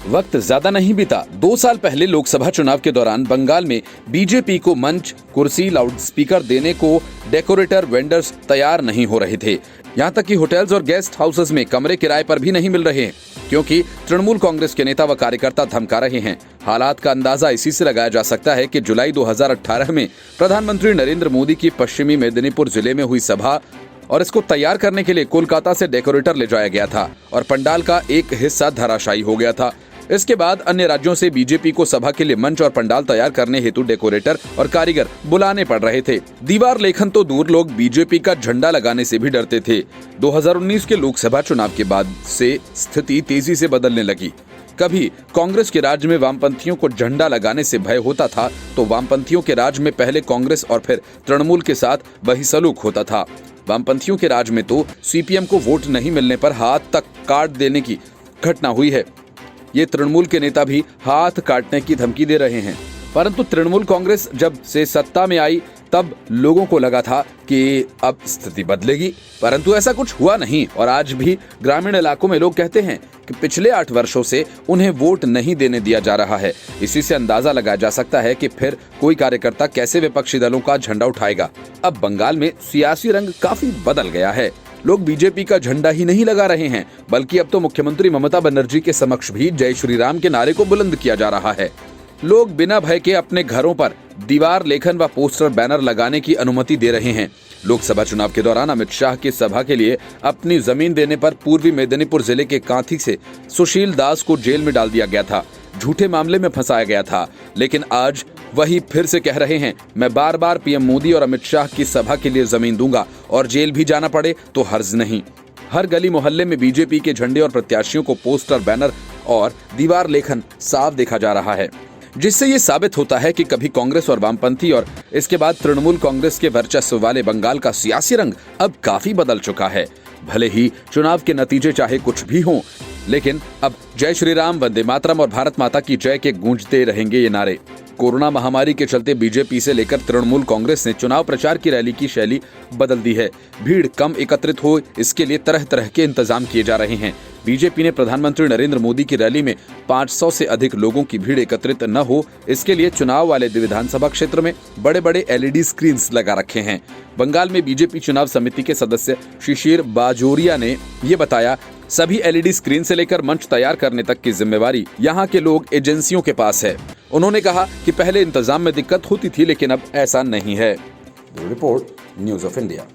वक्त ज्यादा नहीं बीता, 2 साल पहले लोकसभा चुनाव के दौरान बंगाल में बीजेपी को मंच, कुर्सी, लाउडस्पीकर देने को डेकोरेटर वेंडर्स तैयार नहीं हो रहे थे। यहाँ तक कि होटल्स और गेस्ट हाउसेस में कमरे किराए पर भी नहीं मिल रहे हैं, क्योंकि तृणमूल कांग्रेस के नेता व कार्यकर्ता धमका रहे हैं। हालात का अंदाजा इसी से लगाया जा सकता है कि जुलाई 2018 में प्रधानमंत्री नरेंद्र मोदी की पश्चिमी मेदिनीपुर जिले में हुई सभा और इसको तैयार करने के लिए कोलकाता से डेकोरेटर ले जाया गया था और पंडाल का एक हिस्सा धराशायी हो गया था। इसके बाद अन्य राज्यों से बीजेपी को सभा के लिए मंच और पंडाल तैयार करने हेतु डेकोरेटर और कारीगर बुलाने पड़ रहे थे। दीवार लेखन तो दूर, लोग बीजेपी का झंडा लगाने से भी डरते थे। 2019 के लोकसभा चुनाव के बाद से स्थिति तेजी से बदलने लगी। कभी कांग्रेस के राज में वामपंथियों को झंडा लगाने से भय होता था, तो वामपंथियों के राज में पहले कांग्रेस और फिर तृणमूल के साथ वही सलूक होता था। वामपंथियों के राज में तो सीपीएम को वोट नहीं मिलने पर हाथ तक काट देने की घटना हुई है। ये तृणमूल के नेता भी हाथ काटने की धमकी दे रहे हैं। परंतु तृणमूल कांग्रेस जब से सत्ता में आई तब लोगों को लगा था कि अब स्थिति बदलेगी, परंतु ऐसा कुछ हुआ नहीं और आज भी ग्रामीण इलाकों में लोग कहते हैं कि पिछले 8 वर्षों से उन्हें वोट नहीं देने दिया जा रहा है। इसी से अंदाजा लगाया जा सकता है कि फिर कोई कार्यकर्ता कैसे विपक्षी दलों का झंडा उठाएगा। अब बंगाल में सियासी रंग काफी बदल गया है। लोग बीजेपी का झंडा ही नहीं लगा रहे हैं, बल्कि अब तो मुख्यमंत्री ममता बनर्जी के समक्ष भी जय श्री राम के नारे को बुलंद किया जा रहा है। लोग बिना भय के अपने घरों पर दीवार लेखन व पोस्टर बैनर लगाने की अनुमति दे रहे हैं। लोकसभा चुनाव के दौरान अमित शाह की सभा के लिए अपनी जमीन देने पर पूर्वी मेदिनीपुर जिले के कांथी से सुशील दास को जेल में डाल दिया गया था, झूठे मामले में फंसाया गया था। लेकिन आज वही फिर से कह रहे हैं, मैं बार बार पीएम मोदी और अमित शाह की सभा के लिए जमीन दूंगा और जेल भी जाना पड़े तो हर्ज नहीं। हर गली मोहल्ले में बीजेपी के झंडे और प्रत्याशियों को पोस्टर, बैनर और दीवार लेखन साफ देखा जा रहा है, जिससे ये साबित होता है कि कभी कांग्रेस और वामपंथी और इसके बाद तृणमूल कांग्रेस के वर्चस्व वाले बंगाल का सियासी रंग अब काफी बदल चुका है। भले ही चुनाव के नतीजे चाहे कुछ भी हों, लेकिन अब जय श्री राम, वंदे मातरम और भारत माता की जय के गूंजते रहेंगे ये नारे। कोरोना महामारी के चलते बीजेपी से लेकर तृणमूल कांग्रेस ने चुनाव प्रचार की रैली की शैली बदल दी है। भीड़ कम एकत्रित हो, इसके लिए तरह तरह के इंतजाम किए जा रहे हैं। बीजेपी ने प्रधानमंत्री नरेंद्र मोदी की रैली में 500 से अधिक लोगों की भीड़ एकत्रित न हो, इसके लिए चुनाव वाले विधानसभा क्षेत्र में बड़े बड़े LED स्क्रीन्स लगा रखे हैं। बंगाल में बीजेपी चुनाव समिति के सदस्य शिशिर बाजोरिया ने ये बताया, सभी LED स्क्रीन से लेकर मंच तैयार करने तक की जिम्मेवारी यहाँ के लोग एजेंसियों के पास है। उन्होंने कहा कि पहले इंतजाम में दिक्कत होती थी, लेकिन अब ऐसा नहीं है। Report, news of India.